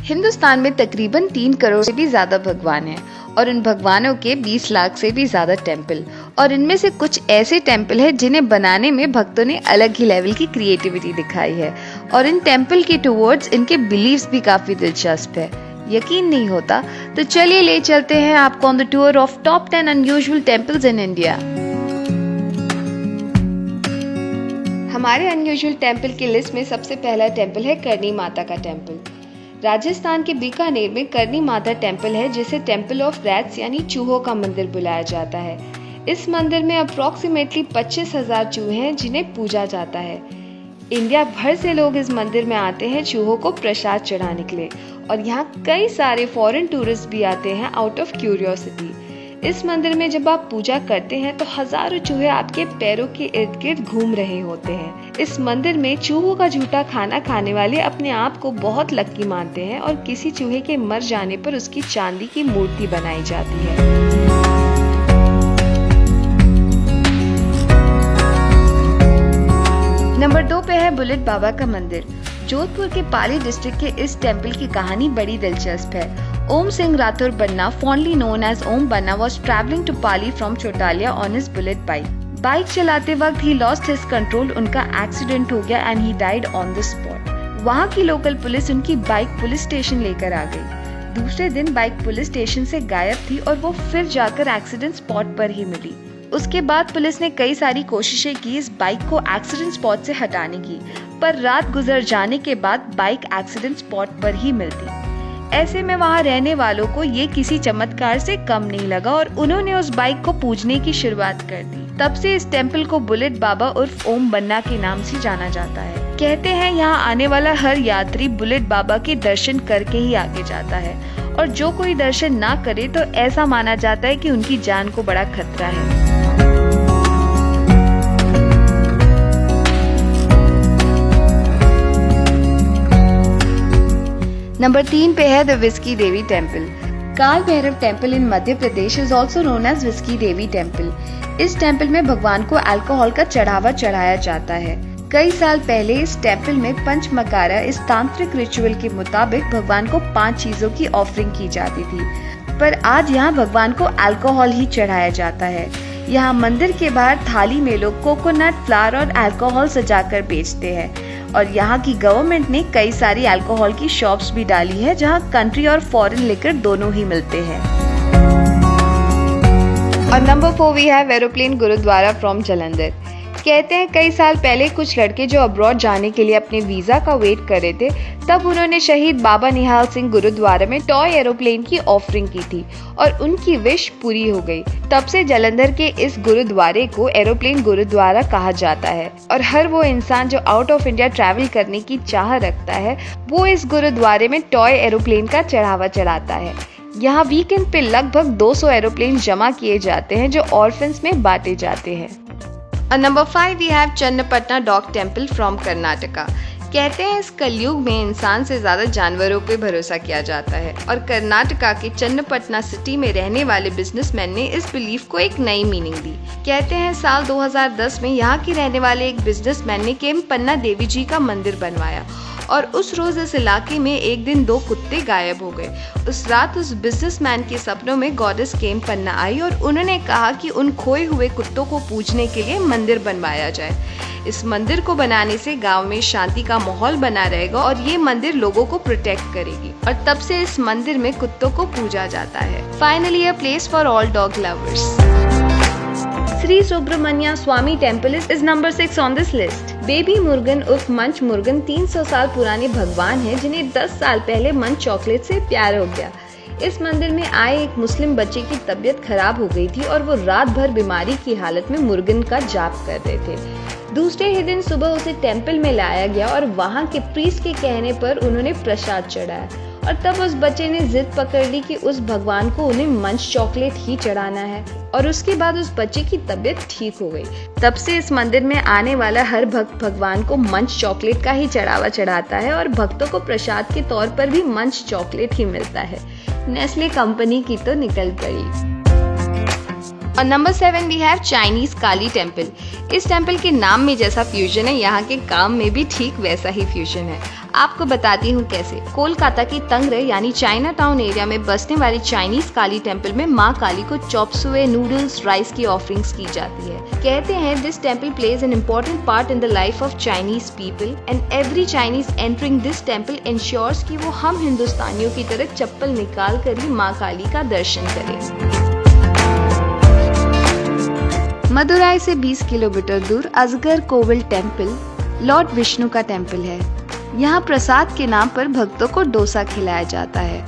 हिंदुस्तान में तकरीबन 3 करोड़ से भी ज्यादा भगवान हैं और उन भगवानों के 20 लाख से भी ज्यादा टेम्पल, और इनमें से कुछ ऐसे टेम्पल हैं जिन्हें बनाने में भक्तों ने अलग ही लेवल की क्रिएटिविटी दिखाई है और इन टेम्पल के टुवर्ड्स इनके बिलीव्स भी काफी दिलचस्प है। यकीन नहीं होता तो चलिए ले चलते हैं आपको on the tour of top 10 unusual temples in India. हमारे अनयूजुअल टेम्पल की लिस्ट में सबसे पहला टेम्पल है करनी माता का टेम्पल। राजस्थान के बीकानेर में करनी माता टेम्पल है जिसे टेम्पल ऑफ रैट्स यानी चूहों का मंदिर बुलाया जाता है। इस मंदिर में अप्रोक्सीमेटली 25,000 चूहे हैं जिन्हें पूजा जाता है। इंडिया भर से लोग इस मंदिर में आते हैं चूहों को प्रसाद चढ़ाने के लिए और यहाँ कई सारे फॉरेन टूरिस्ट भी आते हैं आउट ऑफ क्यूरियोसिटी। इस मंदिर में जब आप पूजा करते हैं तो हजारों चूहे आपके पैरों के इर्द गिर्द घूम रहे होते हैं। इस मंदिर में चूहों का झूठा खाना खाने वाले अपने आप को बहुत लकी मानते हैं और किसी चूहे के मर जाने पर उसकी चांदी की मूर्ति बनाई जाती है। नंबर 2 पे है बुलेट बाबा का मंदिर। जोधपुर के पाली डिस्ट्रिक्ट के इस टेम्पल की कहानी बड़ी दिलचस्प है। ओम सिंह राठौर बन्ना, fondly known as Om Banna, was traveling to Pali from Chotalia on his bullet bike. Bike चलाते वक्त he lost his control, उनका एक्सीडेंट हो गया and he died on the spot. वहाँ की लोकल पुलिस उनकी बाइक पुलिस स्टेशन लेकर आ गई। दूसरे दिन बाइक पुलिस स्टेशन से गायब थी और वो फिर जाकर एक्सीडेंट स्पॉट पर ही मिली। उसके बाद पुलिस ने कई सारी कोशिशें की इस बाइक को एक्सीडेंट स्पॉट से हटाने की, पर रात गुजर जाने के बाद बाइक एक्सीडेंट स्पॉट पर ही मिलती। ऐसे में वहाँ रहने वालों को ये किसी चमत्कार से कम नहीं लगा और उन्होंने उस बाइक को पूजने की शुरुआत कर दी। तब से इस टेम्पल को बुलेट बाबा उर्फ ओम बन्ना के नाम से जाना जाता है। कहते हैं यहाँ आने वाला हर यात्री बुलेट बाबा के दर्शन करके ही आगे जाता है और जो कोई दर्शन ना करे तो ऐसा माना जाता है कि उनकी जान को बड़ा खतरा है। नंबर 3 पे है the whisky Devi temple. Kaal Bhairav temple in Madhya Pradesh is also known as whisky Devi temple. इस टेम्पल में भगवान को अल्कोहल का चढ़ावा चढ़ाया जाता है। कई साल पहले इस टेम्पल में पंचमकारा इस तांत्रिक रिचुअल के मुताबिक भगवान को 5 चीजों की ऑफरिंग की जाती थी, पर आज यहाँ भगवान को अल्कोहल ही चढ़ाया जाता है। यहाँ मंदिर के बाहर थाली में लोग कोकोनट फ्लावर और अल्कोहल सजाकर बेचते हैं और यहाँ की गवर्नमेंट ने कई सारी अल्कोहल की शॉप्स भी डाली है जहाँ कंट्री और फॉरेन लिकर दोनों ही मिलते हैं। और number 4 we have aeroplane Gurudwara from Jalandhar. कहते हैं कई साल पहले कुछ लड़के जो अब्रॉड जाने के लिए अपने वीजा का वेट कर रहे थे, तब उन्होंने शहीद बाबा निहाल सिंह गुरुद्वारा में टॉय एरोप्लेन की ऑफरिंग की थी और उनकी विश पूरी हो गई। तब से जालंधर के इस गुरुद्वारे को एरोप्लेन गुरुद्वारा कहा जाता है और हर वो इंसान जो आउट ऑफ इंडिया ट्रैवल करने की चाह रखता है वो इस गुरुद्वारे में टॉय एरोप्लेन का चढ़ावा चढ़ाता है। यहाँ वीकेंड पे लगभग 200 एरोप्लेन जमा किए जाते हैं जो ऑर्फन्स में बांटे जाते हैं। और number 5 we have Channapatna dog temple from Karnataka. कहते हैं इस कलयुग में इंसान से ज्यादा जानवरों पे भरोसा किया जाता है और कर्नाटका के चन्नपटना सिटी में रहने वाले बिजनेसमैन ने इस बिलीफ को एक नई मीनिंग दी। कहते हैं साल 2010 में यहाँ के रहने वाले एक बिजनेसमैन ने केम्पन्ना देवी जी का मंदिर बनवाया और उस रोज इस इलाके में एक दिन 2 कुत्ते गायब हो गए। उस रात उस बिजनेसमैन के सपनों में गॉडेस केम्पन्ना आई और उन्होंने कहा कि उन खोए हुए कुत्तों को पूजने के लिए मंदिर बनवाया जाए। इस मंदिर को बनाने से गांव में शांति का माहौल बना रहेगा और ये मंदिर लोगों को प्रोटेक्ट करेगी और तब से इस मंदिर में कुत्तों को पूजा जाता है। Finally a place for all dog lovers. Shri Subramanya Swami temple is number 6 on this list. Baby Murugan उर्फ मंच मुर्गन 300 साल पुराने भगवान हैं जिन्हें 10 साल पहले मंच चॉकलेट से प्यार हो गया। इस मंदिर में आए एक मुस्लिम बच्चे की तबीयत खराब हो गई थी और वो रात भर बीमारी की हालत में मुर्गन का जाप कर रहे थे। दूसरे ही दिन सुबह उसे टेम्पल में लाया गया और वहाँ के प्रीस्ट के कहने पर उन्होंने प्रसाद चढ़ाया और तब उस बच्चे ने जिद पकड़ ली कि उस भगवान को उन्हें मंच चॉकलेट ही चढ़ाना है और उसके बाद उस बच्चे की तबीयत ठीक हो गई। तब से इस मंदिर में आने वाला हर भक्त भगवान को मंच चॉकलेट का ही चढ़ावा चढ़ाता है और भक्तों को प्रसाद के तौर पर भी मंच चॉकलेट ही मिलता है। नेस्ले कंपनी की तो निकल पड़ी। और number 7 we have Chinese Kali temple. इस टेम्पल के नाम में जैसा फ्यूजन है यहाँ के काम में भी ठीक वैसा ही फ्यूजन है। आपको बताती हूँ कैसे। कोलकाता की तंगरे यानी चाइना टाउन एरिया में बसने वाली चाइनीज काली टेम्पल में माँ काली को चॉप सुए, नूडल्स, राइस की ऑफरिंग्स की जाती है। कहते हैं this temple plays an important part in the life of Chinese people and every Chinese entering this temple ensures कि वो हम हिंदुस्तानियों की तरह चप्पल निकाल कर ही माँ काली का दर्शन करें। मदुराई से 20 किलोमीटर दूर अजगर कोविल टेम्पल लॉर्ड विष्णु का टेम्पल है। यहाँ प्रसाद के नाम पर भक्तों को डोसा खिलाया जाता है।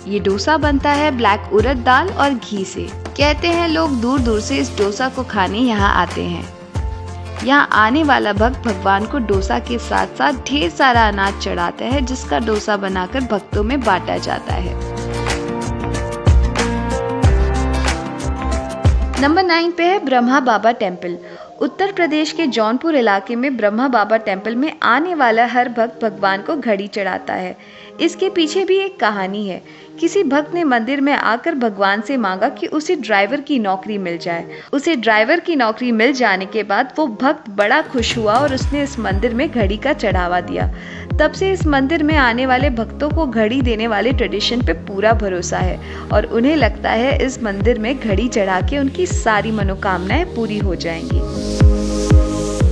ये डोसा बनता है ब्लैक उड़द दाल और घी से। कहते हैं लोग दूर दूर से इस डोसा को खाने यहाँ आते हैं। यहाँ आने वाला भक्त भगवान को डोसा के साथ साथ ढेर सारा अनाज चढ़ाता है, जिसका डोसा बनाकर भक्तों में बांटा जाता है। नंबर 9 पे है ब्रह्मा बाबा टेम्पल। उत्तर प्रदेश के जौनपुर इलाके में ब्रह्मा बाबा टेम्पल में आने वाला हर भक्त भगवान को घड़ी चढ़ाता है। इसके पीछे भी एक कहानी है। किसी भक्त ने मंदिर में आकर भगवान से मांगा कि उसे ड्राइवर की नौकरी मिल जाए। उसे ड्राइवर की नौकरी मिल जाने के बाद वो भक्त बड़ा खुश हुआ और उसने इस मंदिर में घड़ी का चढ़ावा दिया। तब से इस मंदिर में आने वाले भक्तों को घड़ी देने वाले ट्रेडिशन पे पूरा भरोसा है और उन्हें लगता है इस मंदिर में घड़ी चढ़ा के उनकी सारी मनोकामनाएं पूरी हो जाएंगी।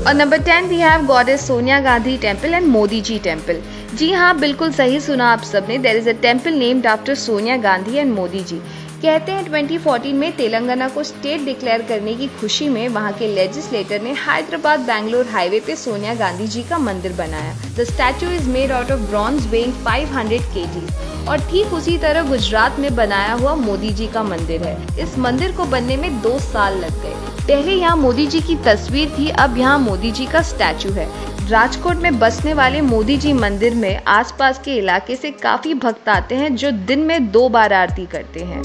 और number 10 we have goddess Sonia Gandhi temple and Modi ji temple. जी हाँ, बिल्कुल सही सुना आप सबने। There is a temple named after Sonia Gandhi and Modi ji. कहते हैं 2014 में तेलंगाना को स्टेट डिक्लेयर करने की खुशी में वहां के लेजिस्लेटर ने हैदराबाद बैंगलोर हाईवे पे सोनिया गांधी जी का मंदिर बनाया। The statue is made out of bronze weighing 500 kg। और ठीक उसी तरह गुजरात में बनाया हुआ मोदी जी का मंदिर है। इस मंदिर को बनने में 2 साल लग गए। पहले यहाँ मोदी जी की तस्वीर थी, अब यहाँ मोदी जी का स्टैचू है। राजकोट में बसने वाले मोदी जी मंदिर में आसपास के इलाके से काफी भक्त आते हैं जो दिन में 2 बार आरती करते हैं।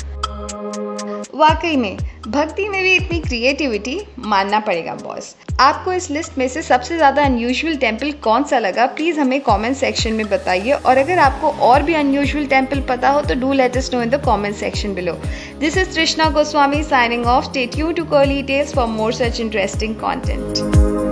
वाकई में भक्ति में भी इतनी क्रिएटिविटी मानना पड़ेगा बॉस। आपको इस लिस्ट में से सबसे ज्यादा अनयूजुअल टेम्पल कौन सा लगा, प्लीज हमें कमेंट सेक्शन में बताइए। और अगर आपको और भी अनयूजुअल टेम्पल पता हो तो do let us know in the comment section below. This is Trishna Goswami signing off. Stay tuned to Curly Tales for more such interesting content.